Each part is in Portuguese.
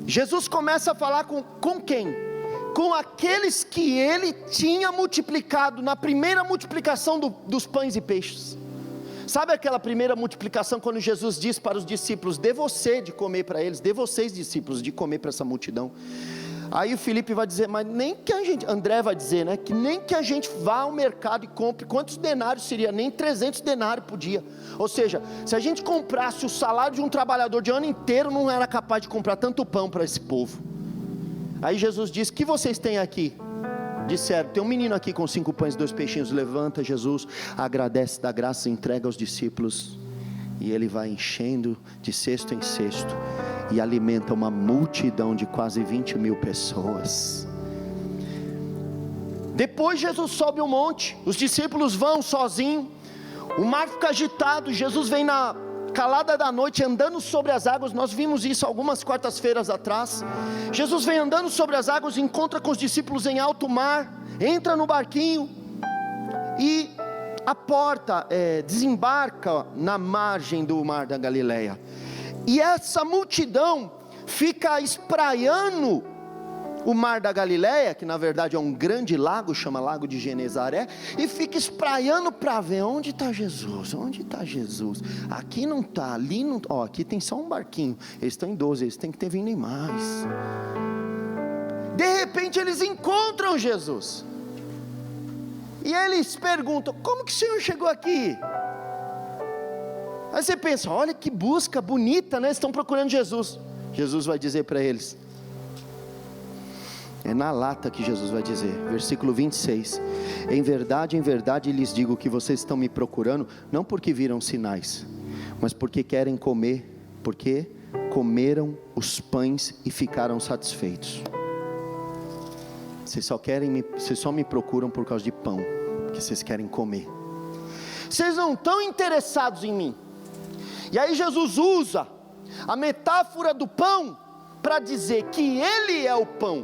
Jesus começa a falar com quem? Com aqueles que ele tinha multiplicado, na primeira multiplicação dos pães e peixes. Sabe aquela primeira multiplicação, quando Jesus diz para os discípulos: dê você de comer para eles, dê vocês discípulos de comer para essa multidão. Aí o Felipe vai dizer, mas nem que a gente, André vai dizer, né, que nem que a gente vá ao mercado e compre, quantos denários seria? Nem 300 denários por dia. Ou seja, se a gente comprasse o salário de um trabalhador de ano inteiro, não era capaz de comprar tanto pão para esse povo. Aí Jesus diz: que vocês têm aqui? Disseram: tem um menino aqui com 5 pães e 2 peixinhos. Levanta Jesus, agradece, dá graça, entrega aos discípulos, e ele vai enchendo de cesto em cesto, e alimenta uma multidão de quase 20 mil pessoas. Depois Jesus sobe um monte, os discípulos vão sozinhos, o mar fica agitado, Jesus vem na calada da noite andando sobre as águas. Nós vimos isso algumas quartas-feiras atrás. Jesus vem andando sobre as águas, encontra com os discípulos em alto mar, entra no barquinho e a porta desembarca na margem do mar da Galileia. E essa multidão fica espraiando o mar da Galileia, que na verdade é um grande lago, chama Lago de Genezaré, e fica espraiando para ver onde está Jesus, onde está Jesus. Aqui não está, ali não, aqui tem só um barquinho, eles estão em 12, eles têm que ter vindo em mais. De repente eles encontram Jesus, e eles perguntam: como que o Senhor chegou aqui? Aí você pensa: olha que busca bonita, né? Estão procurando Jesus. Jesus vai dizer para eles, é na lata que Jesus vai dizer, versículo 26, em verdade lhes digo que vocês estão me procurando, não porque viram sinais, mas porque querem comer, porque comeram os pães e ficaram satisfeitos. Vocês só me procuram por causa de pão, que vocês querem comer. Vocês não estão interessados em mim. E aí Jesus usa a metáfora do pão para dizer que ele é o pão.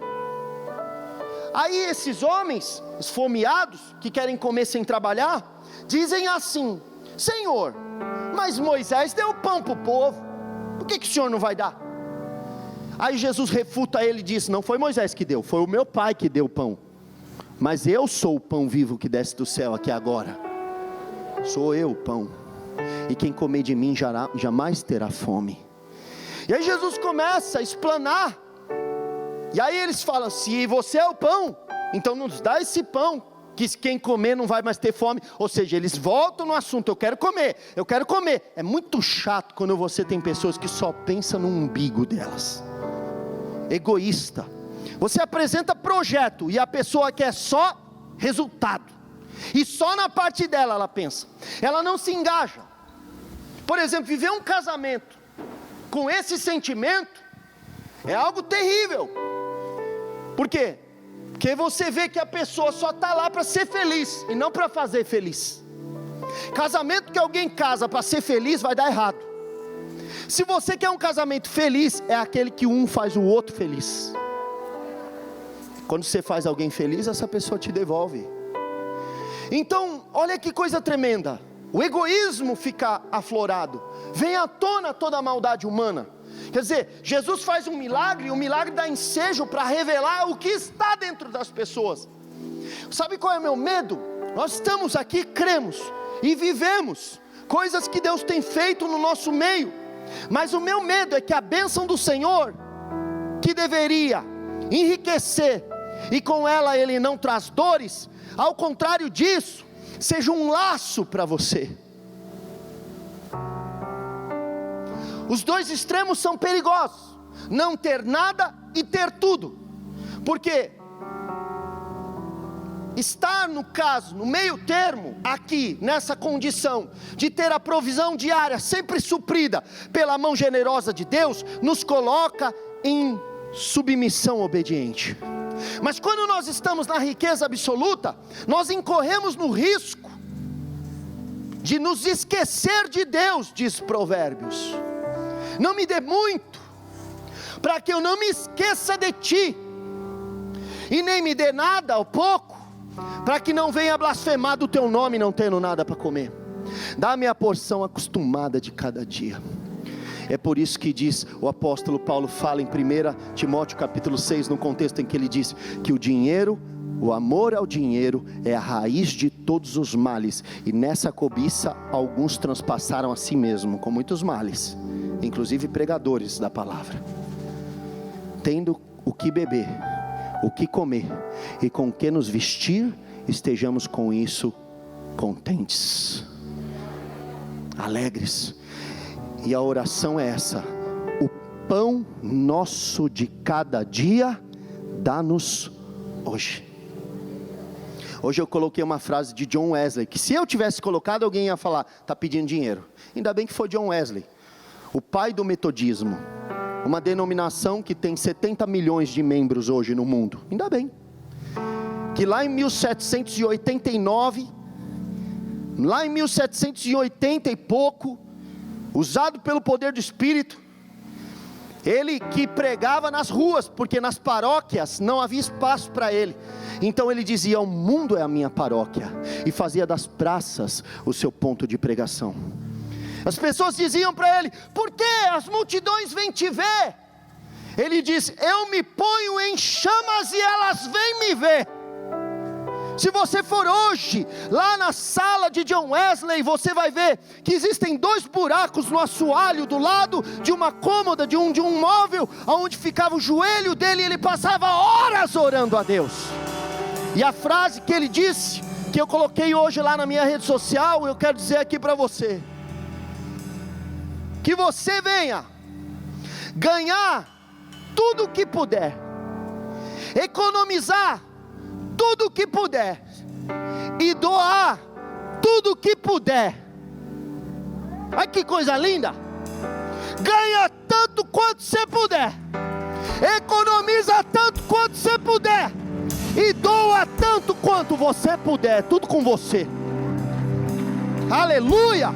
Aí esses homens esfomeados, que querem comer sem trabalhar, dizem assim: Senhor, mas Moisés deu pão para o povo, por que o Senhor não vai dar? Aí Jesus refuta ele e diz: não foi Moisés que deu, foi o meu pai que deu o pão, mas eu sou o pão vivo que desce do céu aqui agora. Sou eu o pão, e quem comer de mim jamais terá fome. E aí Jesus começa a explanar, e aí eles falam: se você é o pão, então nos dá esse pão, que quem comer não vai mais ter fome. Ou seja, eles voltam no assunto: eu quero comer. É muito chato quando você tem pessoas que só pensam no umbigo delas, egoísta. Você apresenta projeto e a pessoa quer só resultado, e só na parte dela ela pensa, ela não se engaja. Por exemplo, viver um casamento com esse sentimento é algo terrível. Por quê? Porque você vê que a pessoa só está lá para ser feliz e não para fazer feliz. Casamento que alguém casa para ser feliz vai dar errado. Se você quer um casamento feliz, é aquele que um faz o outro feliz. Quando você faz alguém feliz, essa pessoa te devolve. Então, olha que coisa tremenda. O egoísmo fica aflorado, vem à tona toda a maldade humana. Quer dizer, Jesus faz um milagre, e o milagre dá ensejo para revelar o que está dentro das pessoas. Sabe qual é o meu medo? Nós estamos aqui, cremos e vivemos coisas que Deus tem feito no nosso meio, mas o meu medo é que a bênção do Senhor, que deveria enriquecer, e com ela Ele não traz dores, ao contrário disso, seja um laço para você. Os dois extremos são perigosos: não ter nada e ter tudo. Porque estar no caso, no meio termo, aqui, nessa condição, de ter a provisão diária sempre suprida pela mão generosa de Deus, nos coloca em submissão obediente. Mas quando nós estamos na riqueza absoluta, nós incorremos no risco de nos esquecer de Deus, diz Provérbios. Não me dê muito, para que eu não me esqueça de ti, e nem me dê nada ou pouco, para que não venha blasfemar do teu nome, não tendo nada para comer. Dá-me a porção acostumada de cada dia. É por isso que diz, o apóstolo Paulo fala em 1 Timóteo capítulo 6, no contexto em que ele diz que o dinheiro, o amor ao dinheiro é a raiz de todos os males, e nessa cobiça alguns transpassaram a si mesmo com muitos males, inclusive pregadores da palavra. Tendo o que beber, o que comer e com o que nos vestir, estejamos com isso contentes, alegres. E a oração é essa: o pão nosso de cada dia dá-nos hoje. Hoje eu coloquei uma frase de John Wesley, que se eu tivesse colocado, alguém ia falar, está pedindo dinheiro. Ainda bem que foi John Wesley, o pai do metodismo, uma denominação que tem 70 milhões de membros hoje no mundo. Ainda bem que lá em 1789, lá em 1780 e pouco, usado pelo poder do Espírito, ele que pregava nas ruas, porque nas paróquias não havia espaço para ele. Então ele dizia: o mundo é a minha paróquia, e fazia das praças o seu ponto de pregação. As pessoas diziam para ele: por que as multidões vêm te ver? Ele diz: eu me ponho em chamas e elas vêm me ver. Se você for hoje lá na sala de John Wesley, você vai ver que existem 2 buracos no assoalho do lado de uma cômoda, de um móvel, onde ficava o joelho dele, e ele passava horas orando a Deus. E a frase que ele disse, que eu coloquei hoje lá na minha rede social, eu quero dizer aqui para você: que você venha ganhar tudo o que puder, economizar tudo o que puder, e doar tudo o que puder. Ai, que coisa linda! Ganha tanto quanto você puder, economiza tanto quanto você puder, e doa tanto quanto você puder. Tudo com você. Aleluia!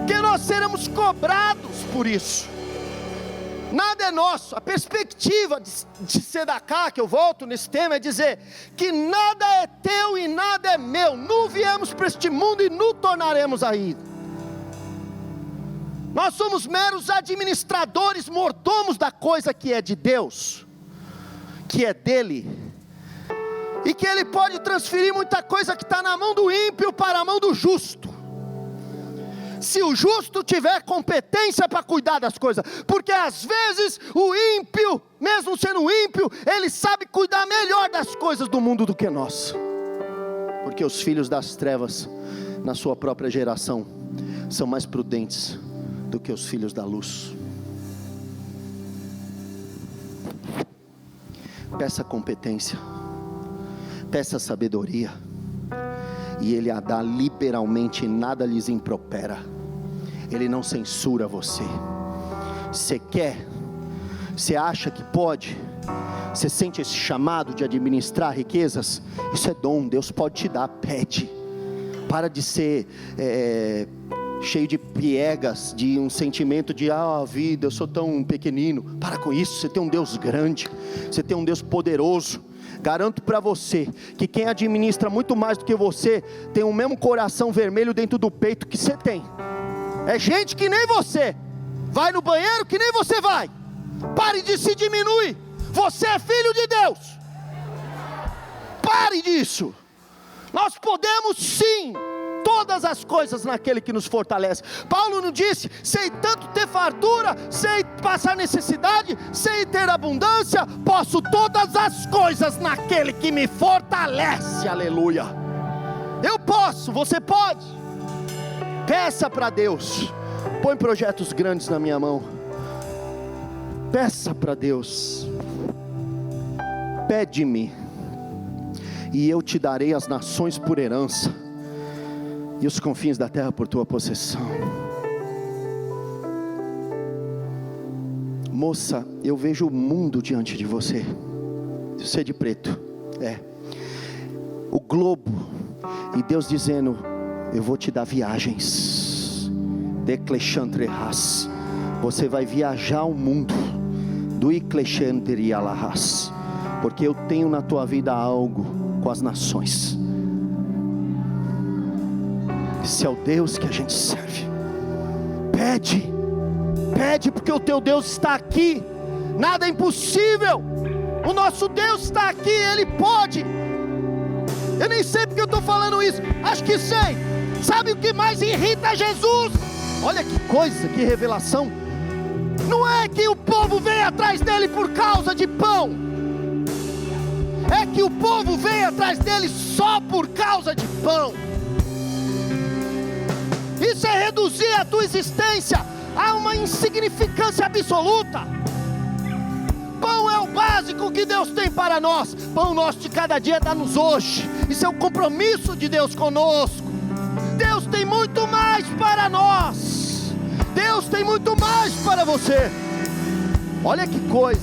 Que nós seremos cobrados por isso. Nada é nosso. A perspectiva de Sedacá, que eu volto nesse tema, é dizer que nada é teu e nada é meu. Nu viemos para este mundo e nu tornaremos a ir. Nós somos meros administradores, mordomos da coisa que é de Deus, que é dele, e que ele pode transferir muita coisa que está na mão do ímpio para a mão do justo, se o justo tiver competência para cuidar das coisas. Porque às vezes o ímpio, mesmo sendo ímpio, ele sabe cuidar melhor das coisas do mundo do que nós. Porque os filhos das trevas, na sua própria geração, são mais prudentes do que os filhos da luz. Peça competência, peça sabedoria, e Ele a dá liberalmente, e nada lhes impropera. Ele não censura você. Você quer, você acha que pode, você sente esse chamado de administrar riquezas, isso é dom, Deus pode te dar. Pede. Para de ser cheio de piegas, de um sentimento de vida, eu sou tão pequenino. Para com isso. Você tem um Deus grande, você tem um Deus poderoso. Garanto para você que quem administra muito mais do que você tem o mesmo coração vermelho dentro do peito que você tem. É gente que nem você, vai no banheiro que nem você vai. Pare de se diminuir. Você é filho de Deus. Pare disso. Nós podemos sim todas as coisas naquele que nos fortalece. Paulo não disse: sei tanto ter fartura, sei passar necessidade, sei ter abundância, posso todas as coisas naquele que me fortalece. Aleluia. Eu posso, você pode. Peça para Deus. Põe projetos grandes na minha mão. Peça para Deus. Pede-me, e eu te darei as nações por herança, e os confins da terra por tua possessão. Moça, eu vejo o mundo diante de você. Você é de preto, o globo, e Deus dizendo: eu vou te dar viagens. Declechantrehas, você vai viajar o mundo. Do Iclechanterialahas, porque eu tenho na tua vida algo com as nações. Esse é o Deus que a gente serve. Pede porque o teu Deus está aqui, nada é impossível, o nosso Deus está aqui, Ele pode. Eu nem sei porque eu estou falando isso, acho que sei. Sabe o que mais irrita Jesus? Olha que coisa, que revelação. Não é que o povo vem atrás dele por causa de pão, é que o povo vem atrás dele só por causa de pão. Isso é reduzir a tua existência a uma insignificância absoluta. Pão é o básico que Deus tem para nós. Pão nosso de cada dia dá-nos hoje. Isso é o compromisso de Deus conosco. Deus tem muito mais para nós. Deus tem muito mais para você. Olha que coisa.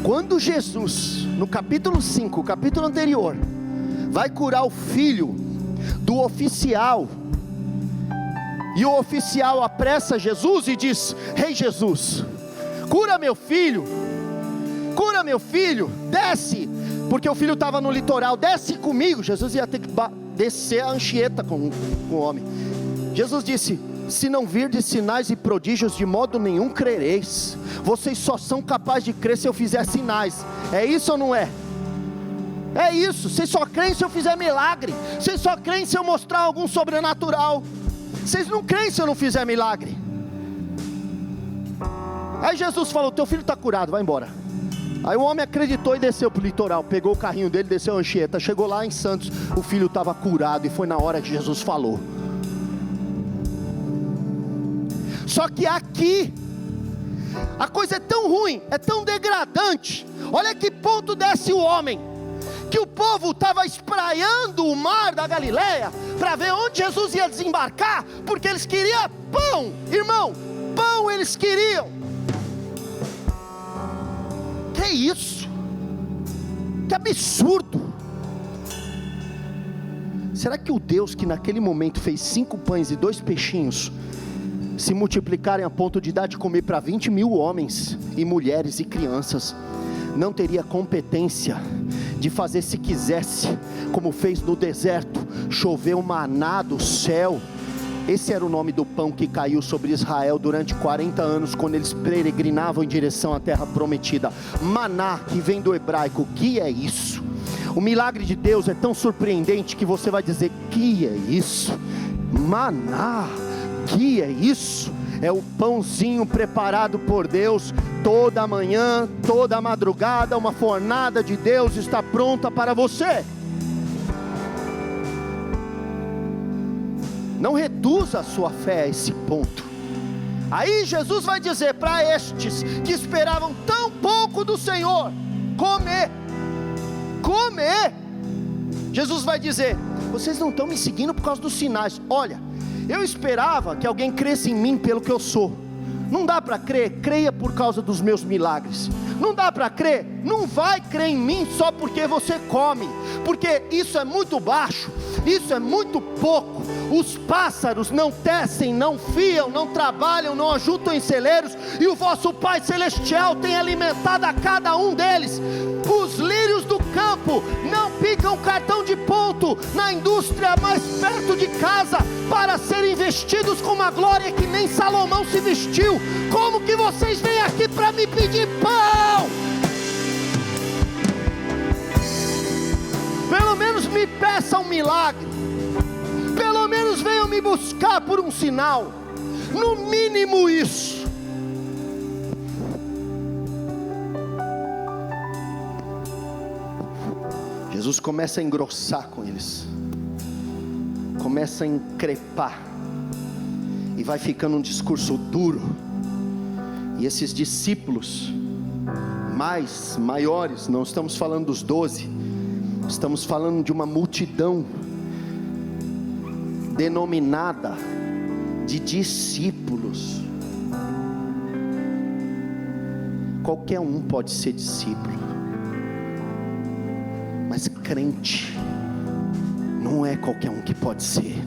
Quando Jesus, no capítulo 5, o capítulo anterior, vai curar o filho do oficial, e o oficial apressa Jesus e diz: Rei Jesus, cura meu filho, desce, porque o filho estava no litoral, desce comigo. Jesus ia ter que descer a Anchieta com o homem. Jesus disse: se não virdes sinais e prodígios, de modo nenhum crereis. Vocês só são capazes de crer se eu fizer sinais. É isso ou não é? É isso. Vocês só creem se eu fizer milagre. Vocês só creem se eu mostrar algum sobrenatural. Vocês não creem se eu não fizer milagre. Aí Jesus falou: teu filho está curado, vai embora. Aí o homem acreditou e desceu para o litoral, pegou o carrinho dele, desceu a Anchieta, chegou lá em Santos, o filho estava curado, e foi na hora que Jesus falou. Só que aqui, a coisa é tão ruim, é tão degradante. Olha que ponto desce o homem, que o povo estava espraiando o mar da Galileia, para ver onde Jesus ia desembarcar, porque eles queriam pão, irmão, pão eles queriam. Que isso? Que absurdo! Será que o Deus que naquele momento fez 5 pães e 2 peixinhos, se multiplicarem a ponto de dar de comer para 20 mil homens, e mulheres e crianças, não teria competência de fazer, se quisesse, como fez no deserto, chover um maná do céu? Esse era o nome do pão que caiu sobre Israel durante 40 anos, quando eles peregrinavam em direção à terra prometida. Maná, que vem do hebraico. Que é isso? O milagre de Deus é tão surpreendente que você vai dizer: que é isso? Maná, que é isso? É o pãozinho preparado por Deus. Toda manhã, toda madrugada, uma fornada de Deus está pronta para você. Não reduza a sua fé a esse ponto. Aí Jesus vai dizer para estes que esperavam tão pouco do Senhor: comer. Jesus vai dizer: vocês não estão me seguindo por causa dos sinais. Olha, eu esperava que alguém cresça em mim pelo que eu sou. Não dá para crer? Creia por causa dos meus milagres. Não dá para crer? Não vai crer em mim só porque você come, porque isso é muito baixo, isso é muito pouco. Os pássaros não tecem, não fiam, não trabalham, não ajuntam em celeiros, e o vosso Pai Celestial tem alimentado a cada um deles. Os lírios do campo não picam cartão de ponto na indústria mais perto de casa, para serem vestidos com uma glória que nem Salomão se vestiu. Como que vocês vêm aqui para me pedir pão? Pelo menos me peça um milagre, pelo menos venham me buscar por um sinal, no mínimo isso. Jesus começa a engrossar com eles, começa a encrepar, e vai ficando um discurso duro. E esses discípulos maiores, não estamos falando dos 12, estamos falando de uma multidão denominada de discípulos. Qualquer um pode ser discípulo, mas crente não é qualquer um que pode ser.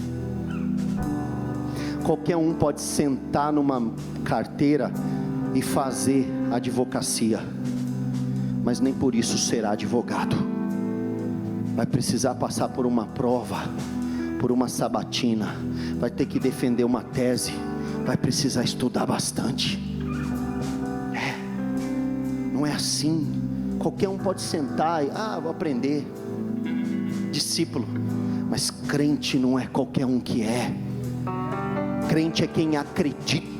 Qualquer um pode sentar numa carteira e fazer advocacia, mas nem por isso será advogado. Vai precisar passar por uma prova, por uma sabatina, vai ter que defender uma tese, vai precisar estudar bastante. Não é assim. Qualquer um pode sentar e, vou aprender. Discípulo. Mas crente não é qualquer um que é. Crente é quem acredita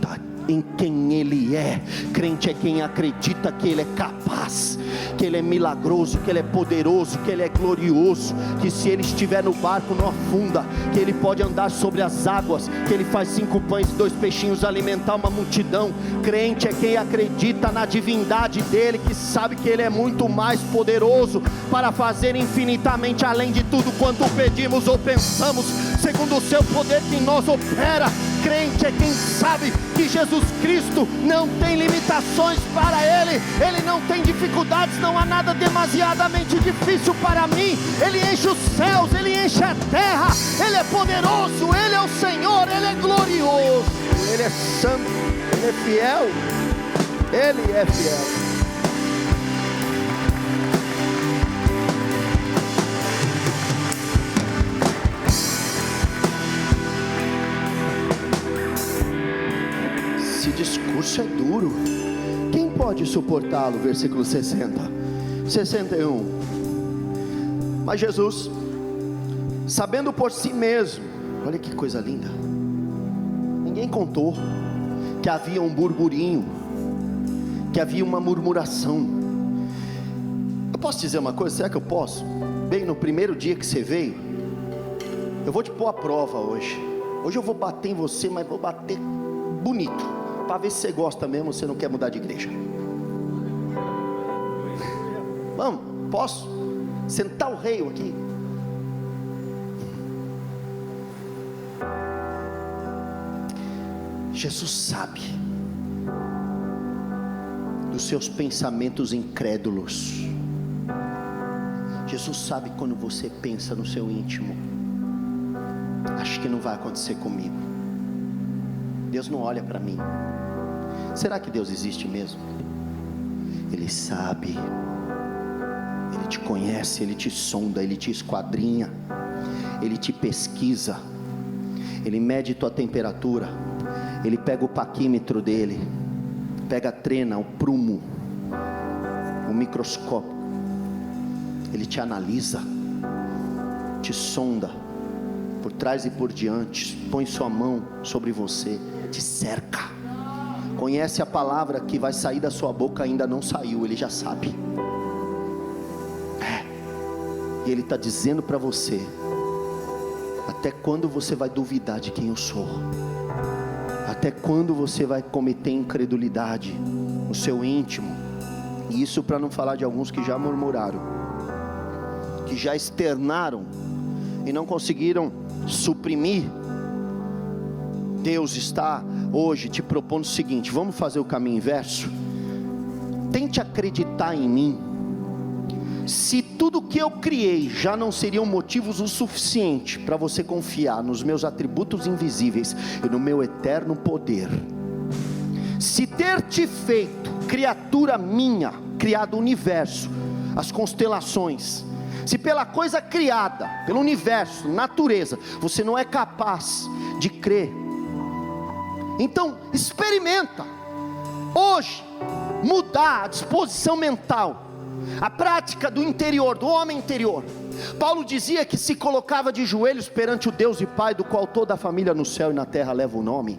em quem Ele é. Crente é quem acredita que Ele é capaz, que Ele é milagroso, que Ele é poderoso, que Ele é glorioso, que se Ele estiver no barco não afunda, que Ele pode andar sobre as águas, que Ele faz 5 pães e 2 peixinhos alimentar uma multidão. Crente é quem acredita na divindade dEle, que sabe que Ele é muito mais poderoso para fazer infinitamente além de tudo quanto pedimos ou pensamos, segundo o seu poder que em nós opera. Crente é quem sabe que Jesus Cristo não tem limitações para Ele, Ele não tem dificuldades, não há nada demasiadamente difícil para mim. Ele enche os céus, Ele enche a terra, Ele é poderoso, Ele é o Senhor, Ele é glorioso, Ele é santo, Ele é fiel, Ele é fiel. Discurso é duro, quem pode suportá-lo? Versículo 60, 61. Mas Jesus, sabendo por si mesmo, olha que coisa linda, ninguém contou que havia um burburinho, que havia uma murmuração. Eu posso dizer uma coisa? Será que eu posso? Bem, no primeiro dia que você veio, eu vou te pôr à prova hoje. Hoje eu vou bater em você, mas vou bater bonito, para ver se você gosta mesmo, você não quer mudar de igreja. Vamos, posso? Sentar o rei aqui. Jesus sabe dos seus pensamentos incrédulos. Jesus sabe quando você pensa no seu íntimo: acho que não vai acontecer comigo. Deus não olha para mim. Será que Deus existe mesmo? Ele sabe, Ele te conhece, Ele te sonda, Ele te esquadrinha, Ele te pesquisa, Ele mede tua temperatura, Ele pega o paquímetro dele, pega a trena, o prumo, o microscópio, Ele te analisa, te sonda, por trás e por diante, põe sua mão sobre você, te cerca, conhece a palavra que vai sair da sua boca, ainda não saiu, Ele já sabe. E Ele está dizendo para você: até quando você vai duvidar de quem eu sou? Até quando você vai cometer incredulidade no seu íntimo? E isso para não falar de alguns que já murmuraram, que já externaram e não conseguiram suprimir. Deus está hoje te propondo o seguinte: vamos fazer o caminho inverso. Tente acreditar em mim. Se tudo que eu criei já não seriam motivos o suficiente para você confiar nos meus atributos invisíveis e no meu eterno poder, se ter te feito criatura minha, criado o universo, as constelações, se pela coisa criada, pelo universo, natureza, você não é capaz de crer, então experimenta hoje mudar a disposição mental, a prática do interior, do homem interior. Paulo dizia que se colocava de joelhos perante o Deus e Pai, do qual toda a família no céu e na terra leva o nome,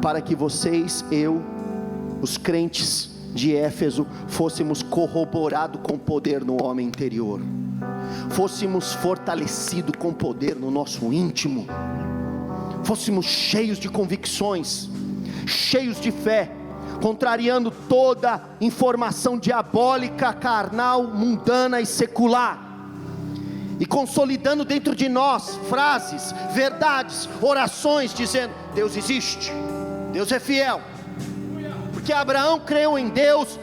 para que vocês, eu, os crentes de Éfeso, fôssemos corroborados com poder no homem interior, fôssemos fortalecidos com poder no nosso íntimo, fôssemos cheios de convicções, cheios de fé, contrariando toda informação diabólica, carnal, mundana e secular, e consolidando dentro de nós frases, verdades, orações, dizendo: Deus existe, Deus é fiel, porque Abraão creu em Deus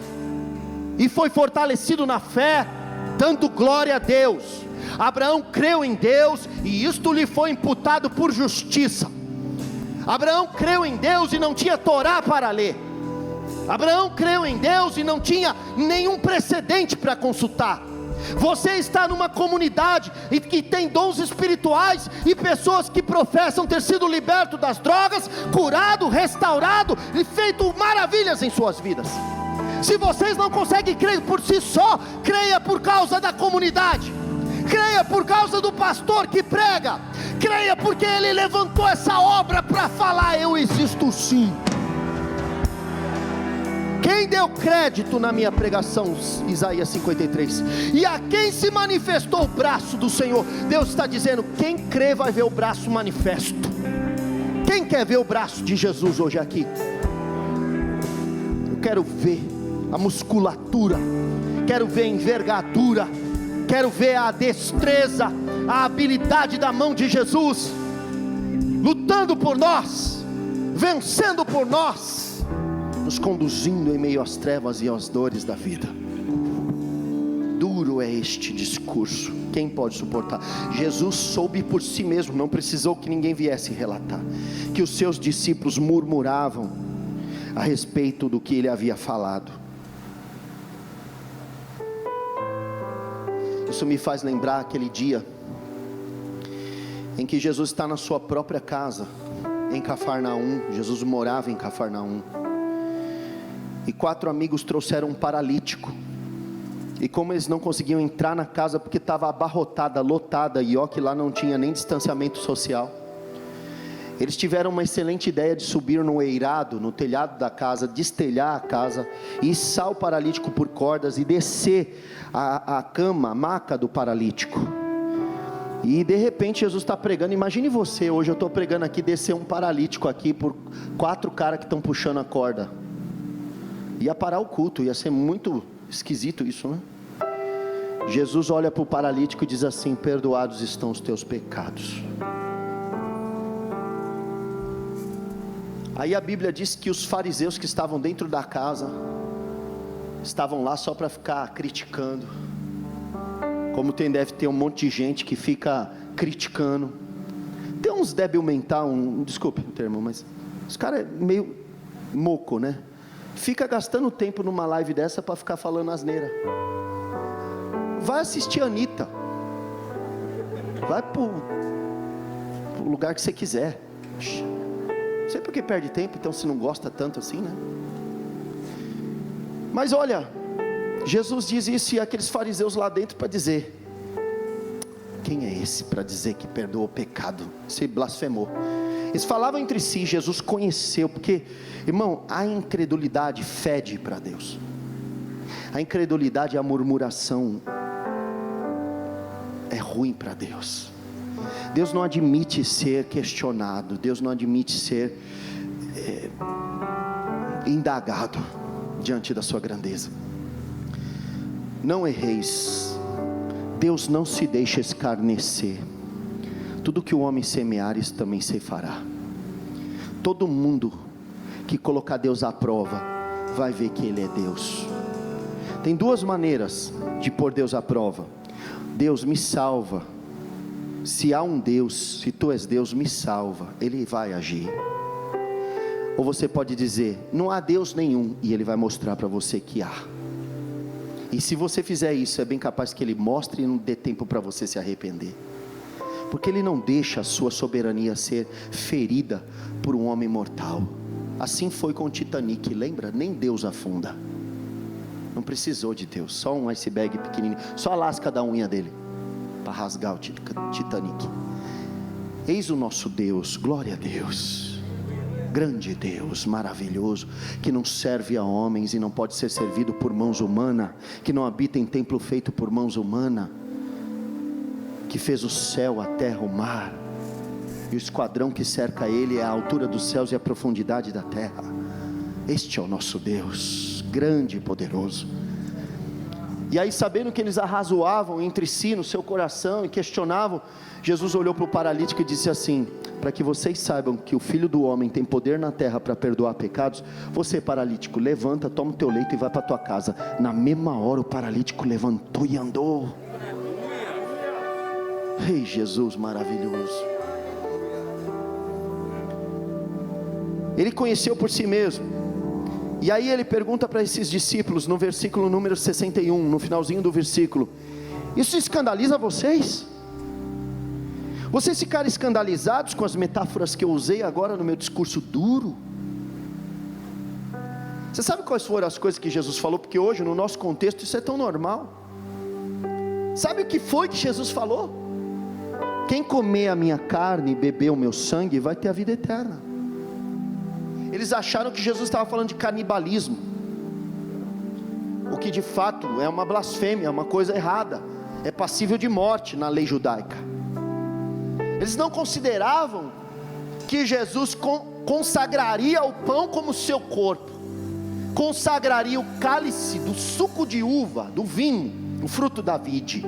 e foi fortalecido na fé, dando glória a Deus. Abraão creu em Deus e isto lhe foi imputado por justiça. Abraão creu em Deus e não tinha Torá para ler. Abraão creu em Deus e não tinha nenhum precedente para consultar. Você está numa comunidade e que tem dons espirituais e pessoas que professam ter sido liberto das drogas, curado, restaurado e feito maravilhas em suas vidas. Se vocês não conseguem crer por si só, creia por causa da comunidade, creia por causa do pastor que prega, creia porque ele levantou essa obra para falar: eu existo sim. Quem deu crédito na minha pregação? Isaías 53. E a quem se manifestou o braço do Senhor? Deus está dizendo: quem crê vai ver o braço manifesto. Quem quer ver o braço de Jesus hoje aqui? Eu quero ver a musculatura, quero ver a envergadura, quero ver a destreza, a habilidade da mão de Jesus, lutando por nós, vencendo por nós, nos conduzindo em meio às trevas e às dores da vida. Duro é este discurso, quem pode suportar? Jesus soube por si mesmo, não precisou que ninguém viesse relatar, que os seus discípulos murmuravam a respeito do que ele havia falado. Isso me faz lembrar aquele dia em que Jesus está na sua própria casa, em Cafarnaum. Jesus morava em Cafarnaum, e 4 amigos trouxeram um paralítico, e como eles não conseguiam entrar na casa porque estava abarrotada, lotada, e ó que lá não tinha nem distanciamento social, eles tiveram uma excelente ideia de subir no eirado, no telhado da casa, destelhar a casa, e içar o paralítico por cordas, e descer a cama, a maca do paralítico. E de repente Jesus está pregando. Imagine você, hoje eu estou pregando aqui, descer um paralítico aqui por 4 caras que estão puxando a corda. Ia parar o culto, ia ser muito esquisito isso, né? Jesus olha para o paralítico e diz assim: perdoados estão os teus pecados. Aí a Bíblia diz que os fariseus que estavam dentro da casa estavam lá só para ficar criticando, como deve ter um monte de gente que fica criticando. Tem uns débil mental, desculpe o termo, mas os caras é meio moco, né? Fica gastando tempo numa live dessa para ficar falando asneira. Vai assistir a Anitta, vai pro lugar que você quiser. Não sei porque perde tempo, então se não gosta tanto assim, né? Mas olha, Jesus diz isso, e aqueles fariseus lá dentro para dizer: quem é esse para dizer que perdoa o pecado? Se blasfemou. Eles falavam entre si, Jesus conheceu, porque, irmão, a incredulidade fede para Deus. A incredulidade e a murmuração é ruim para Deus. Deus não admite ser questionado, Deus não admite ser indagado diante da sua grandeza. Não erreis, Deus não se deixa escarnecer. Tudo que o homem semear, isso também ceifará. Todo mundo que colocar Deus à prova, vai ver que Ele é Deus. Tem 2 maneiras de pôr Deus à prova. Deus me salva. Se há um Deus, se tu és Deus, me salva, Ele vai agir. Ou você pode dizer: não há Deus nenhum, e Ele vai mostrar para você que há. E se você fizer isso, é bem capaz que Ele mostre e não dê tempo para você se arrepender, porque Ele não deixa a sua soberania ser ferida por um homem mortal. Assim foi com o Titanic, lembra? Nem Deus afunda, não precisou de Deus, só um iceberg pequenininho, só a lasca da unha dele para rasgar o Titanic. Eis o nosso Deus, glória a Deus, grande Deus, maravilhoso, que não serve a homens e não pode ser servido por mãos humanas, que não habita em templo feito por mãos humanas, que fez o céu, a terra, o mar, e o esquadrão que cerca ele é a altura dos céus e a profundidade da terra. Este é o nosso Deus, grande e poderoso. E aí, sabendo que eles arrazoavam entre si no seu coração e questionavam, Jesus olhou para o paralítico e disse assim: para que vocês saibam que o Filho do Homem tem poder na terra para perdoar pecados, você, paralítico, levanta, toma o teu leito e vai para a tua casa. Na mesma hora o paralítico levantou e andou. Ei, Jesus maravilhoso. Ele conheceu por si mesmo. E aí ele pergunta para esses discípulos, no versículo número 61, no finalzinho do versículo: Isso escandaliza vocês? Vocês ficaram escandalizados com as metáforas que eu usei agora no meu discurso duro? Você sabe quais foram as coisas que Jesus falou? Porque hoje, no nosso contexto, isso é tão normal. Sabe o que foi que Jesus falou? Quem comer a minha carne e beber o meu sangue, vai ter a vida eterna. Eles acharam que Jesus estava falando de canibalismo, o que de fato é uma blasfêmia, é uma coisa errada, é passível de morte na lei judaica. Eles não consideravam que Jesus consagraria o pão como seu corpo, consagraria o cálice do suco de uva, do vinho, o fruto da vide,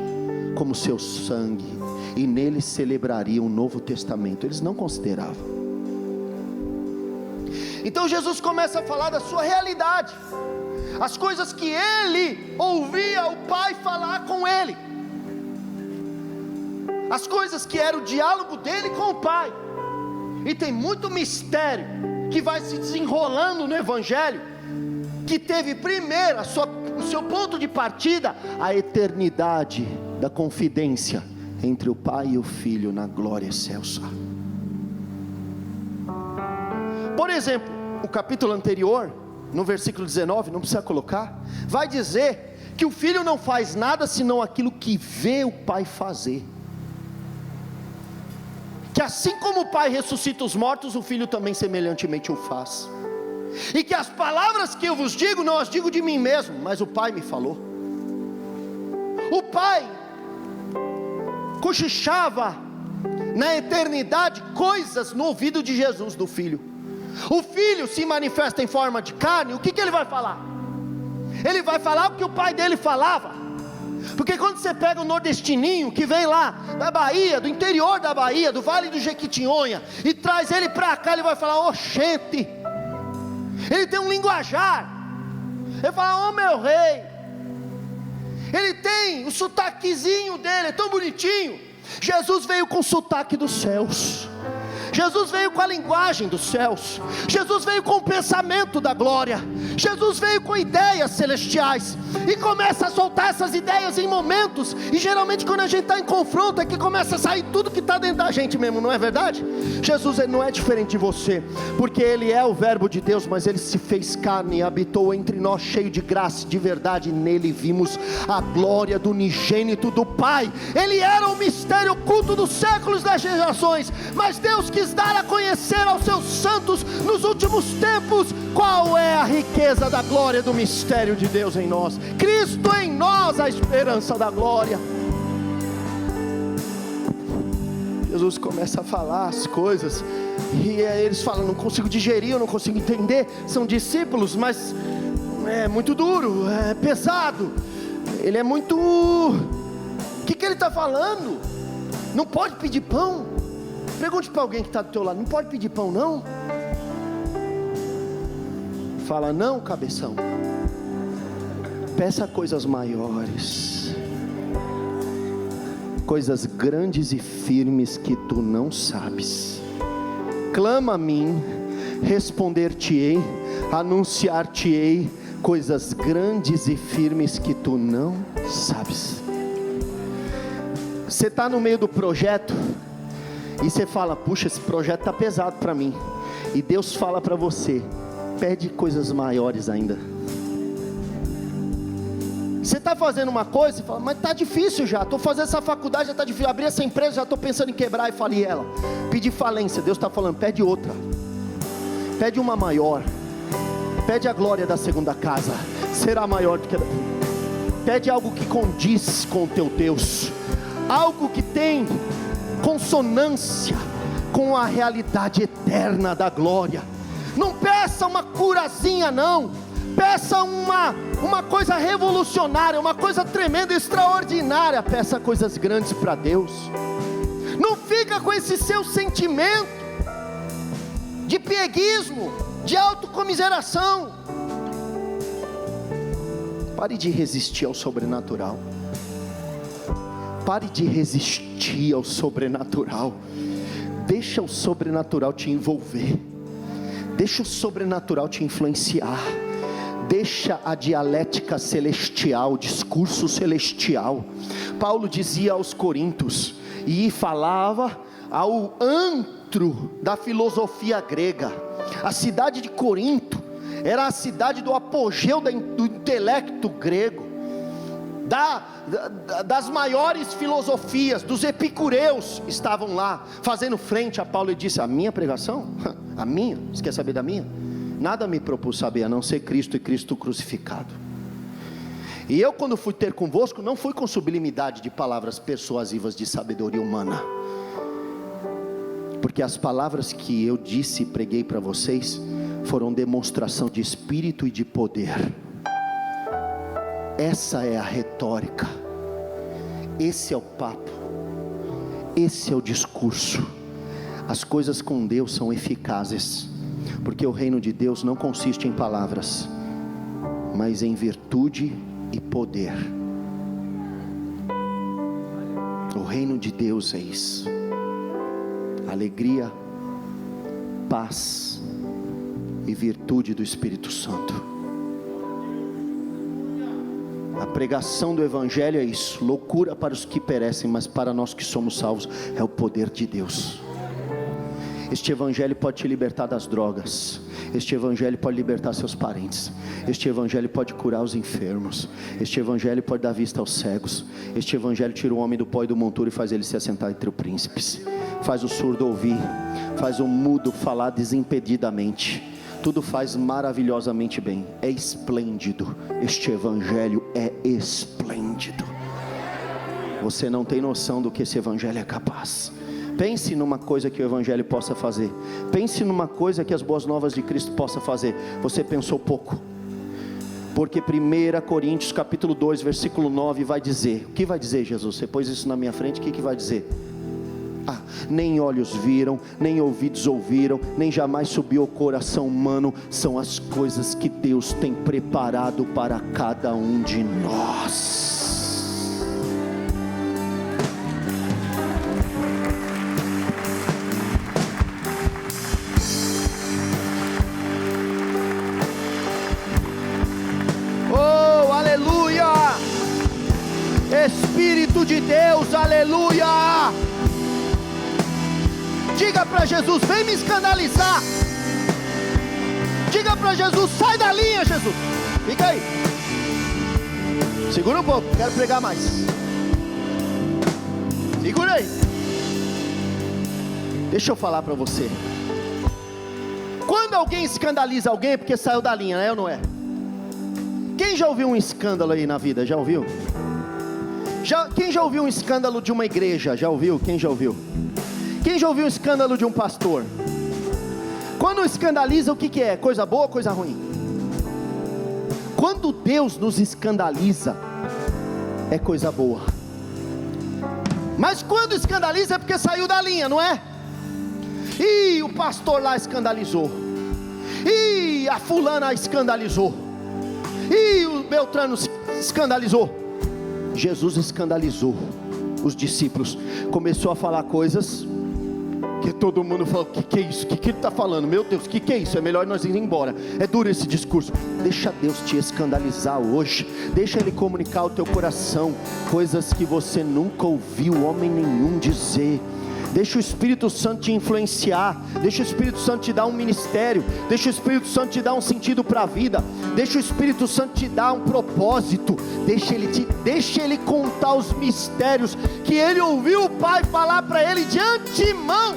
como seu sangue, e nele celebraria um novo testamento. Eles não consideravam. Então Jesus começa a falar da sua realidade, as coisas que ele ouvia o Pai falar com ele, as coisas que era o diálogo dele com o Pai. E tem muito mistério que vai se desenrolando no Evangelho, que teve primeiro o seu ponto de partida, a eternidade da confidência entre o Pai e o Filho na glória excelsa. Por exemplo, o capítulo anterior, no versículo 19, não precisa colocar, vai dizer que o Filho não faz nada senão aquilo que vê o Pai fazer, que assim como o Pai ressuscita os mortos, o Filho também semelhantemente o faz, e que as palavras que eu vos digo, não as digo de mim mesmo, mas o Pai me falou. O Pai cochichava na eternidade coisas no ouvido de Jesus, do Filho. O Filho se manifesta em forma de carne, o que ele vai falar? Ele vai falar o que o Pai dele falava. Porque quando você pega o nordestininho que vem lá da Bahia, do interior da Bahia, do Vale do Jequitinhonha, e traz ele para cá, ele vai falar: oxente. Ele tem um linguajar, ele fala: ó meu rei. Ele tem o sotaquezinho dele, é tão bonitinho. Jesus veio com o sotaque dos céus, Jesus veio com a linguagem dos céus, Jesus veio com o pensamento da glória, Jesus veio com ideias celestiais, e começa a soltar essas ideias em momentos, e geralmente quando a gente está em confronto, é que começa a sair tudo que está dentro da gente mesmo, não é verdade? Jesus não é diferente de você, porque Ele é o verbo de Deus, mas Ele se fez carne e habitou entre nós, cheio de graça e de verdade. Nele vimos a glória do unigênito do Pai. Ele era o mistério oculto dos séculos, das gerações, mas Deus quis dar a conhecer aos seus santos nos últimos tempos qual é a riqueza da glória do mistério de Deus em nós, Cristo em nós, a esperança da glória. Jesus começa a falar as coisas, e eles falam: não consigo digerir, eu não consigo entender. São discípulos, mas é muito duro, é pesado, ele é muito... O que ele está falando? Não pode pedir pão? Pergunte para alguém que está do teu lado: não pode pedir pão não? Fala: não, cabeção, peça coisas maiores, coisas grandes e firmes que tu não sabes. Clama a mim, responder-te-ei, anunciar-te-ei coisas grandes e firmes que tu não sabes. Você está no meio do projeto e você fala: puxa, esse projeto está pesado para mim. E Deus fala para você: pede coisas maiores ainda. Você está fazendo uma coisa e fala: mas está difícil já, estou fazendo essa faculdade, já está difícil, abrir essa empresa, já estou pensando em quebrar e falir ela, pedir falência. Deus está falando: pede outra, pede uma maior, pede a glória da segunda casa, será maior do que... Pede algo que condiz com o teu Deus, algo que tem consonância com a realidade eterna da glória. Não peça uma curazinha não, peça uma coisa revolucionária, uma coisa tremenda, extraordinária. Peça coisas grandes para Deus. Não fica com esse seu sentimento de pieguismo, de autocomiseração. Pare de resistir ao sobrenatural. Pare de resistir ao sobrenatural. Deixa o sobrenatural te envolver. Deixa o sobrenatural te influenciar. Deixa a dialética celestial, discurso celestial. Paulo dizia aos Coríntios, e falava ao antro da filosofia grega. A cidade de Corinto era a cidade do apogeu do intelecto grego, das maiores filosofias, dos epicureus estavam lá, fazendo frente a Paulo. E disse: a minha pregação? A minha? Você quer saber da minha? Nada me propus saber, a não ser Cristo e Cristo crucificado. E eu, quando fui ter convosco, não fui com sublimidade de palavras persuasivas de sabedoria humana, porque as palavras que eu disse e preguei para vocês, foram demonstração de espírito e de poder. Essa é a retórica, esse é o papo, esse é o discurso. As coisas com Deus são eficazes, porque o reino de Deus não consiste em palavras, mas em virtude e poder. O reino de Deus é isso: alegria, paz e virtude do Espírito Santo. A pregação do Evangelho é isso: loucura para os que perecem, mas para nós que somos salvos é o poder de Deus. Este Evangelho pode te libertar das drogas, este Evangelho pode libertar seus parentes, este Evangelho pode curar os enfermos, este Evangelho pode dar vista aos cegos, este Evangelho tira o homem do pó e do monturo e faz ele se assentar entre os príncipes, faz o surdo ouvir, faz o mudo falar desimpedidamente, tudo faz maravilhosamente bem. É esplêndido, este Evangelho é esplêndido. Você não tem noção do que esse Evangelho é capaz. Pense numa coisa que o Evangelho possa fazer, pense numa coisa que as boas novas de Cristo possa fazer. Você pensou pouco, porque 1 Coríntios capítulo 2 versículo 9 vai dizer, o que vai dizer Jesus? Você pôs isso na minha frente, o que vai dizer? Nem olhos viram, nem ouvidos ouviram, nem jamais subiu ao coração humano, são as coisas que Deus tem preparado para cada um de nós. Oh, aleluia! Espírito de Deus, aleluia! Diga para Jesus: vem me escandalizar. Diga para Jesus: sai da linha, Jesus. Fica aí, segura um pouco, quero pregar mais. Segura aí. Deixa eu falar para você. Quando alguém escandaliza alguém é porque saiu da linha, né ou não é? Quem já ouviu um escândalo aí na vida? Já ouviu? Quem já ouviu um escândalo de uma igreja? Já ouviu? Quem já ouviu? Quem já ouviu um escândalo de um pastor? Quando escandaliza, o que é? Coisa boa ou coisa ruim? Quando Deus nos escandaliza, é coisa boa. Mas quando escandaliza é porque saiu da linha, não é? Ih, o pastor lá escandalizou. Ih, a fulana escandalizou. Ih, o Beltrano escandalizou. Jesus escandalizou os discípulos. Começou a falar coisas que todo mundo falou: que é isso? Que ele está falando? Meu Deus, que é isso? É melhor nós ir embora. É duro esse discurso. Deixa Deus te escandalizar hoje. Deixa Ele comunicar ao teu coração coisas que você nunca ouviu homem nenhum dizer. Deixa o Espírito Santo te influenciar. Deixa o Espírito Santo te dar um ministério. Deixa o Espírito Santo te dar um sentido para a vida. Deixa o Espírito Santo te dar um propósito. Deixa Ele contar os mistérios que Ele ouviu o Pai falar para Ele de antemão.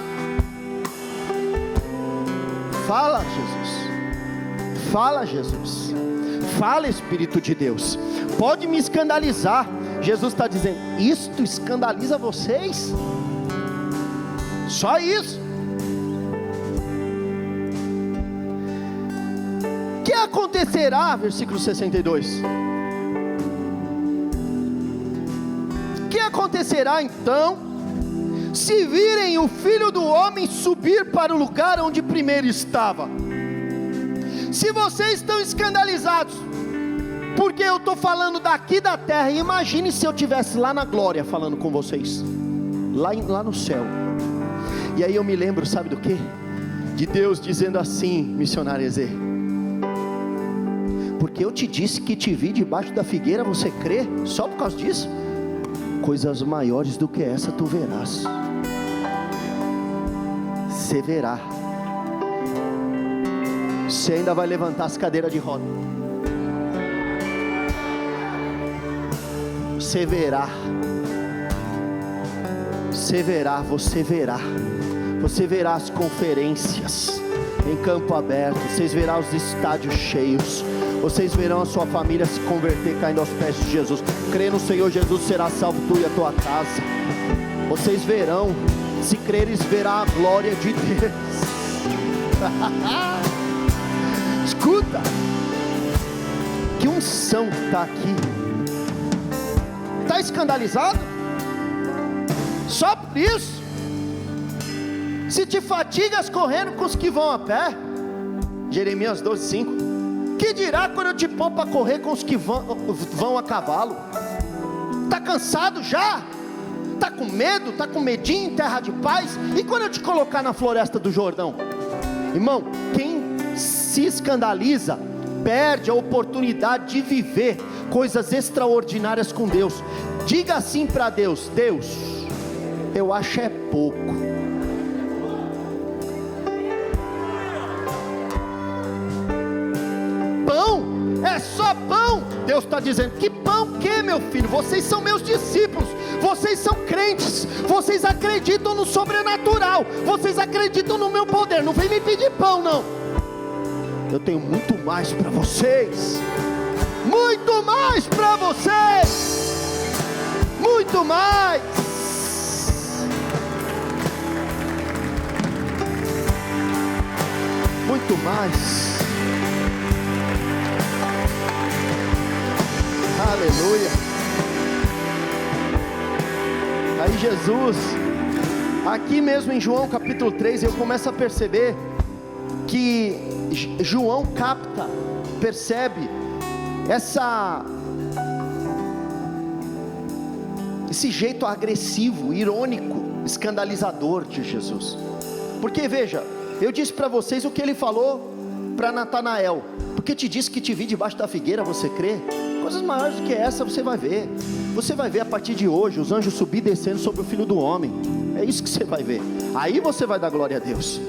Fala, Jesus. Fala, Jesus. Fala, Espírito de Deus. Pode me escandalizar. Jesus está dizendo: isto escandaliza vocês? Só isso. Que acontecerá, versículo 62. Que acontecerá então, se virem o Filho do Homem subir para o lugar onde primeiro estava? Se vocês estão escandalizados, porque eu estou falando daqui da terra, imagine se eu estivesse lá na glória falando com vocês, lá no céu. E aí eu me lembro, sabe do que? De Deus dizendo assim, missionário Ezê: porque eu te disse que te vi debaixo da figueira, você crê? Só por causa disso? Coisas maiores do que essa tu verás. Você verá. Você ainda vai levantar as cadeiras de roda. Você verá. Você verá, você verá. Você verá as conferências em campo aberto. Vocês verão os estádios cheios. Vocês verão a sua família se converter caindo aos pés de Jesus. Crê no Senhor Jesus, será salvo tu e a tua casa. Vocês verão. Se creres, verá a glória de Deus. Escuta, que unção está aqui. Está escandalizado? Só por isso? Se te fatigas correndo com os que vão a pé, Jeremias 12:5, que dirá quando eu te pôr para correr com os que vão a cavalo? Está cansado já? Está com medo? Está com medinho em terra de paz? E quando eu te colocar na floresta do Jordão? Irmão, quem se escandaliza perde a oportunidade de viver coisas extraordinárias com Deus. Diga assim para Deus: Deus, eu acho é pouco. Pão? É só pão? Deus está dizendo: que pão que, meu filho? Vocês são meus discípulos, vocês são crentes, vocês acreditam no sobrenatural, vocês acreditam no meu poder. Não vem me pedir pão, não. Eu tenho muito mais para vocês, muito mais para vocês, muito mais. Muito mais. Aleluia. Aí Jesus, aqui mesmo em João capítulo 3, eu começo a perceber que João capta, percebe esse jeito agressivo, irônico, escandalizador de Jesus. Porque veja, eu disse para vocês o que ele falou para Natanael: porque te disse que te vi debaixo da figueira, você crê? Coisas maiores do que essa você vai ver. Você vai ver a partir de hoje os anjos subir e descendo sobre o Filho do Homem. É isso que você vai ver. Aí você vai dar glória a Deus.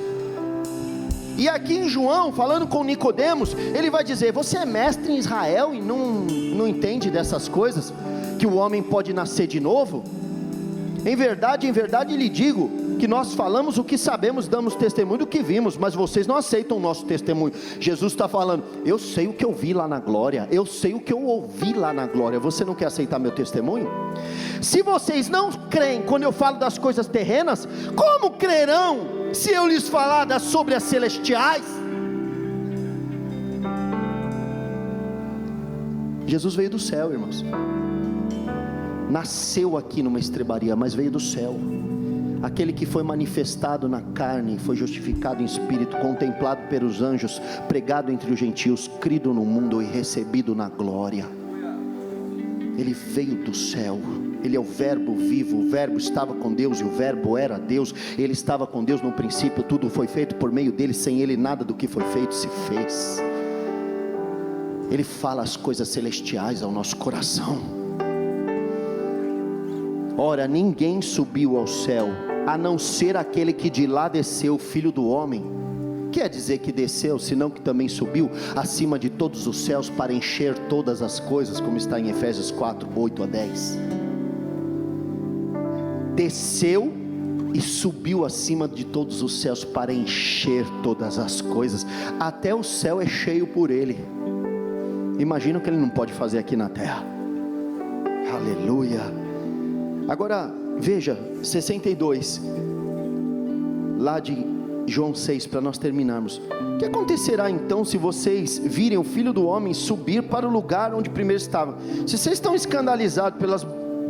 E aqui em João, falando com Nicodemos, ele vai dizer: você é mestre em Israel e não entende dessas coisas, que o homem pode nascer de novo? Em verdade lhe digo, que nós falamos o que sabemos, damos testemunho do que vimos, mas vocês não aceitam o nosso testemunho. Jesus está falando: eu sei o que eu vi lá na glória, eu sei o que eu ouvi lá na glória. Você não quer aceitar meu testemunho? Se vocês não creem quando eu falo das coisas terrenas, como crerão se eu lhes falar sobre as celestiais? Jesus veio do céu, irmãos. Nasceu aqui numa estrebaria, mas veio do céu. Aquele que foi manifestado na carne, foi justificado em espírito, contemplado pelos anjos, pregado entre os gentios, crido no mundo e recebido na glória. Ele veio do céu. Ele é o verbo vivo. O verbo estava com Deus e o verbo era Deus. Ele estava com Deus no princípio. Tudo foi feito por meio dele. Sem ele nada do que foi feito se fez. Ele fala as coisas celestiais ao nosso coração. Ora, ninguém subiu ao céu, a não ser aquele que de lá desceu, o Filho do Homem. Quer dizer que desceu, senão que também subiu acima de todos os céus para encher todas as coisas, como está em Efésios 4, 8 a 10. Desceu e subiu acima de todos os céus para encher todas as coisas. Até o céu é cheio por ele. Imagina o que ele não pode fazer aqui na terra. Aleluia. Agora veja, 62 lá de João 6, para nós terminarmos. O que acontecerá então se vocês virem o Filho do Homem subir para o lugar onde primeiro estava? Se vocês estão escandalizados pelas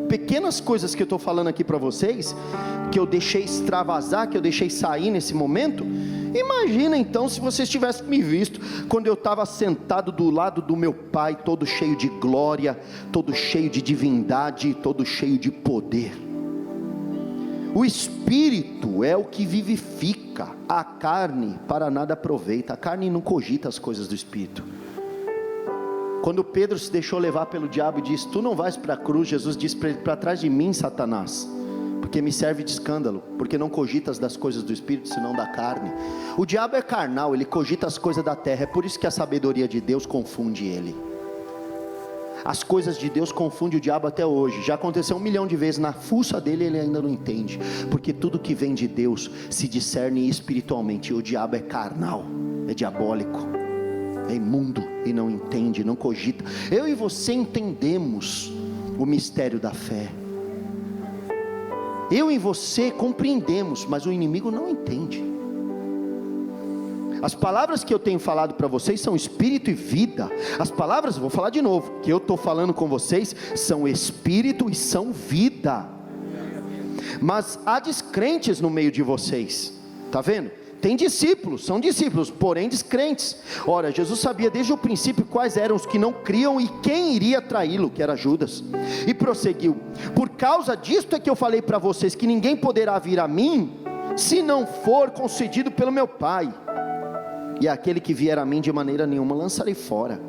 pequenas coisas que eu estou falando aqui para vocês, que eu deixei extravasar, que eu deixei sair nesse momento, imagina então se vocês tivessem me visto quando eu estava sentado do lado do meu Pai, todo cheio de glória, todo cheio de divindade, todo cheio de poder. O Espírito é o que vivifica, a carne para nada aproveita. A carne não cogita as coisas do Espírito. Quando Pedro se deixou levar pelo diabo e disse: tu não vais para a cruz, Jesus disse para ele: para trás de mim, Satanás, porque me serve de escândalo, porque não cogitas das coisas do Espírito, senão da carne. O diabo é carnal, ele cogita as coisas da terra, é por isso que a sabedoria de Deus confunde ele. As coisas de Deus confundem o diabo até hoje. Já aconteceu 1 milhão de vezes, na fuça dele ele ainda não entende, porque tudo que vem de Deus se discerne espiritualmente, e o diabo é carnal, é diabólico, é imundo e não entende, não cogita. Eu e você entendemos o mistério da fé, eu e você compreendemos, mas o inimigo não entende. As palavras que eu tenho falado para vocês são espírito e vida. As palavras, vou falar de novo, que eu estou falando com vocês são espírito e são vida. Mas há descrentes no meio de vocês, está vendo? Tem discípulos, são discípulos, porém descrentes. Ora, Jesus sabia desde o princípio quais eram os que não criam e quem iria traí-lo, que era Judas. E prosseguiu: por causa disto é que eu falei para vocês que ninguém poderá vir a mim, se não for concedido pelo meu Pai. E aquele que vier a mim de maneira nenhuma lançarei fora.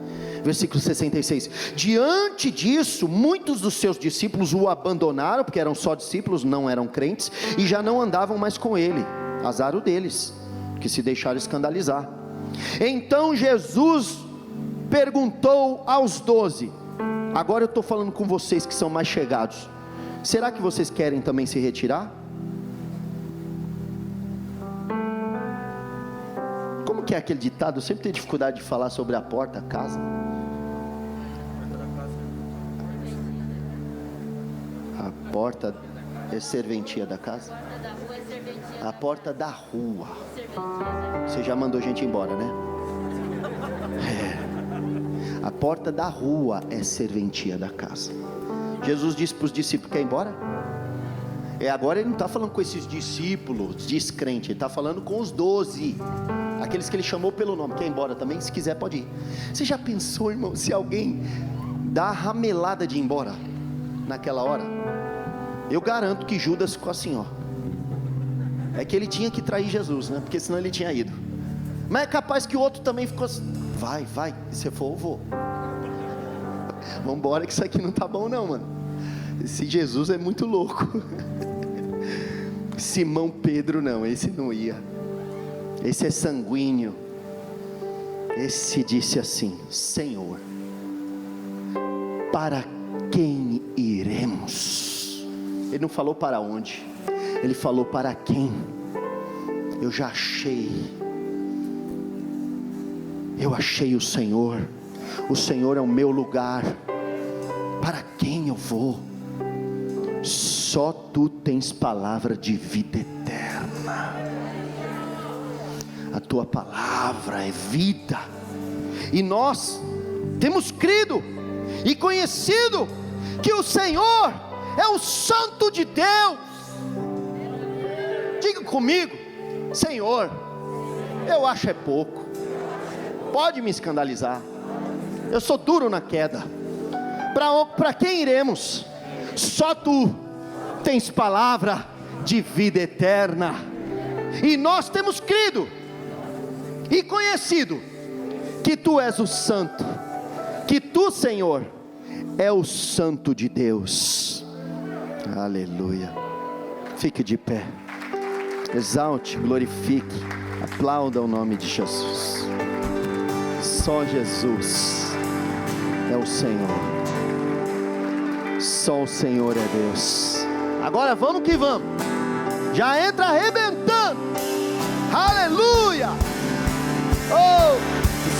Versículo 66. Diante disso, muitos dos seus discípulos o abandonaram, porque eram só discípulos, não eram crentes, e já não andavam mais com ele. Azar o deles, que se deixaram escandalizar. Então Jesus perguntou aos 12, agora eu estou falando com vocês que são mais chegados: será que vocês querem também se retirar? Como que é aquele ditado? Eu sempre tenho dificuldade de falar sobre a porta, a casa. A porta é serventia da casa? A porta da rua. Você já mandou gente embora, né? A porta da rua é serventia da casa. Jesus disse para os discípulos: quer ir embora? Agora ele não está falando com esses discípulos descrentes, ele está falando com os 12, aqueles que ele chamou pelo nome. Quer ir embora também? Se quiser pode ir. Você já pensou, irmão, se alguém dá a ramelada de ir embora naquela hora? Eu garanto que Judas ficou assim, ó. É que ele tinha que trair Jesus, né? Porque senão ele tinha ido. Mas é capaz que o outro também ficou assim: vai, se for eu vou. Vamos embora que isso aqui não tá bom não, mano. Esse Jesus é muito louco. Simão Pedro não, esse não ia. Esse é sanguíneo. Esse disse assim: Senhor, para quem iremos? Ele não falou para onde, ele falou para quem. Eu já achei. Eu achei o Senhor. O Senhor é o meu lugar. Para quem eu vou? Só tu tens palavra de vida eterna. A tua palavra é vida. E nós temos crido e conhecido que o Senhor é o Santo de Deus. Diga comigo: Senhor, eu acho é pouco. Pode me escandalizar. Eu sou duro na queda. Para quem iremos? Só tu tens palavra de vida eterna. E nós temos crido e conhecido que tu és o santo, que tu, Senhor, é o Santo de Deus. Aleluia. Fique de pé, exalte, glorifique, aplauda o nome de Jesus. Só Jesus é o Senhor. Só o Senhor é Deus. Agora vamos que vamos. Já entra arrebentando. Aleluia. Oh,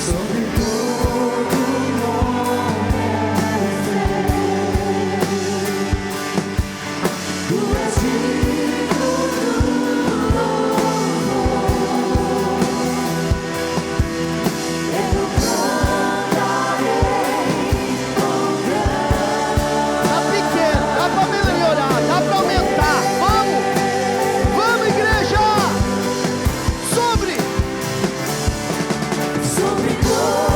sobre todo nome tu és digno do louvor. Eu cantarei com grande. Tá pequeno, dá para melhorar, dá para aumentar. Vamos igreja. Sobre todo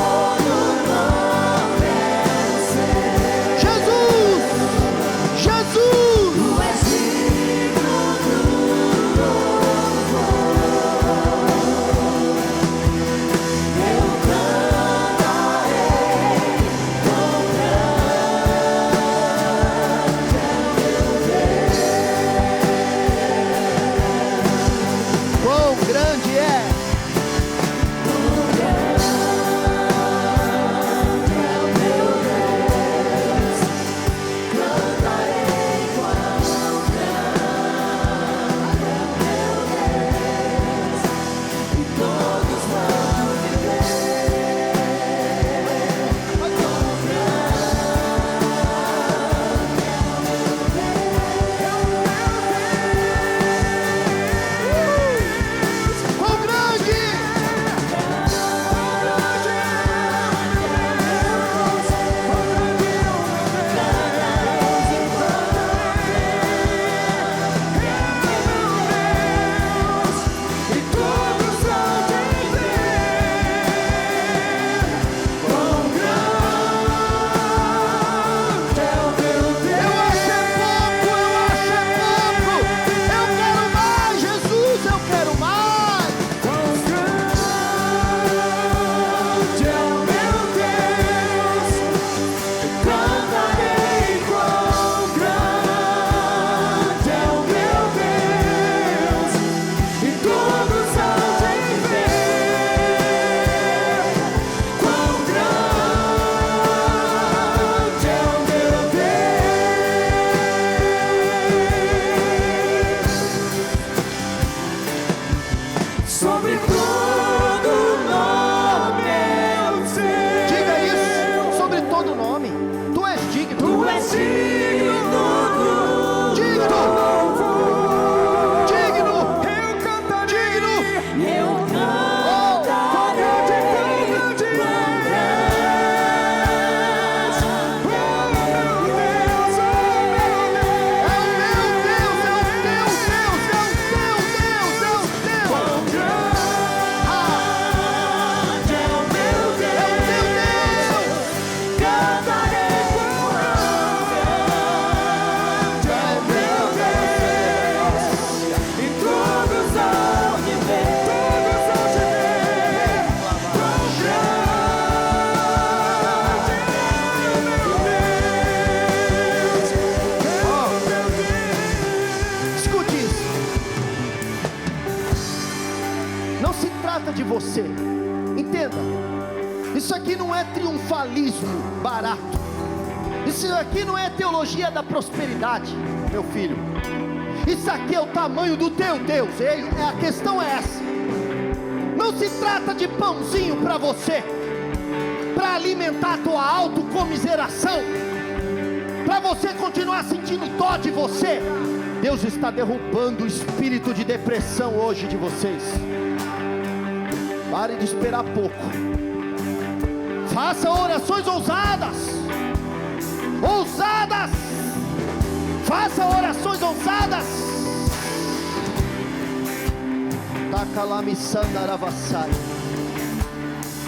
Entenda, isso aqui não é triunfalismo barato, isso aqui não é teologia da prosperidade, meu filho. Isso aqui é o tamanho do teu Deus. A questão é essa. Não se trata de pãozinho para você, para alimentar a tua autocomiseração, para você continuar sentindo dó de você. Deus está derrubando o espírito de depressão hoje de vocês. Pare de esperar pouco. Faça orações ousadas. Ousadas. Faça orações ousadas. Takalamissandaravassai.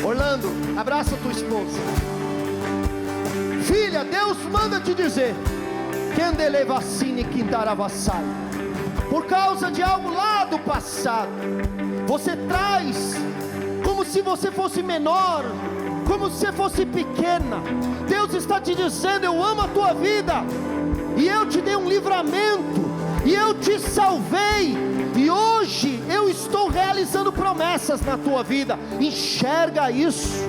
Orlando, abraça tua esposa. Filha, Deus manda te dizer: Kendelevacine Quintaravassai. Por causa de algo lá do passado, você traz como se você fosse menor, como se você fosse pequena. Deus está te dizendo: eu amo a tua vida, e eu te dei um livramento, e eu te salvei, e hoje eu estou realizando promessas na tua vida. Enxerga isso.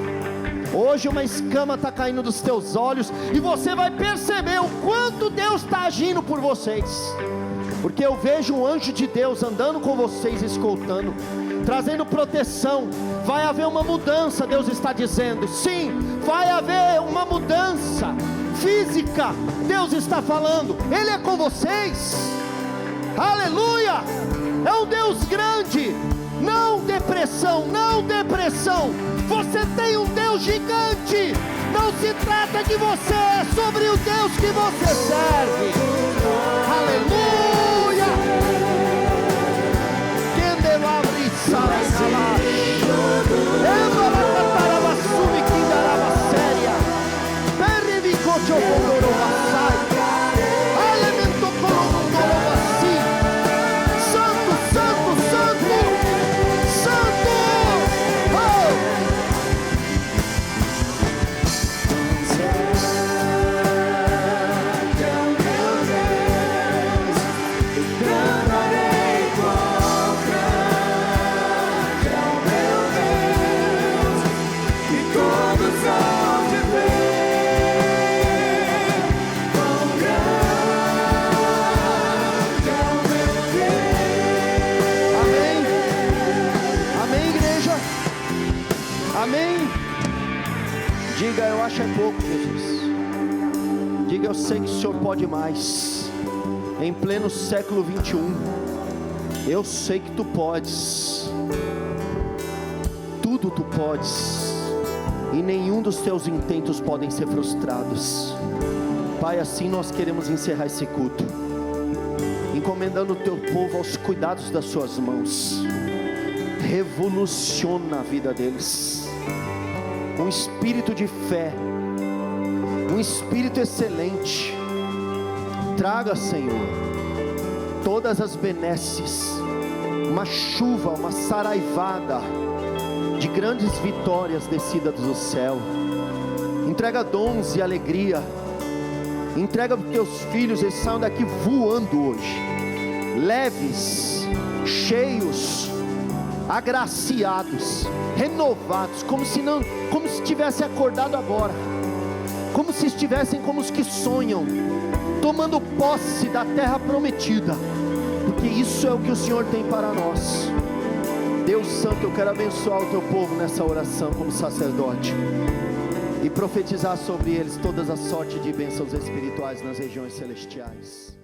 Hoje uma escama está caindo dos teus olhos, e você vai perceber o quanto Deus está agindo por vocês, porque eu vejo um anjo de Deus andando com vocês, escoltando, trazendo proteção. Vai haver uma mudança, Deus está dizendo. Sim, vai haver uma mudança física, Deus está falando. Ele é com vocês. Aleluia. É um Deus grande. Não depressão, não depressão. Você tem um Deus gigante. Não se trata de você, é sobre o Deus que você serve. Aleluia. Quem deve abrir sala Diga: eu acho é pouco, Jesus. Diga: eu sei que o Senhor pode mais. Em pleno século 21, eu sei que tu podes. Tudo tu podes, e nenhum dos teus intentos podem ser frustrados. Pai, assim nós queremos encerrar esse culto, encomendando o teu povo aos cuidados das suas mãos. Revoluciona a vida deles. Um espírito de fé, um espírito excelente. Traga, Senhor, todas as benesses, uma chuva, uma saraivada de grandes vitórias descidas do céu. Entrega dons e alegria. Entrega para os teus filhos, eles saiam daqui voando hoje, leves, cheios, agraciados, renovados, como se tivessem acordado agora, como se estivessem como os que sonham, tomando posse da terra prometida, porque isso é o que o Senhor tem para nós. Deus Santo, eu quero abençoar o teu povo nessa oração como sacerdote, e profetizar sobre eles todas as sorte de bênçãos espirituais nas regiões celestiais.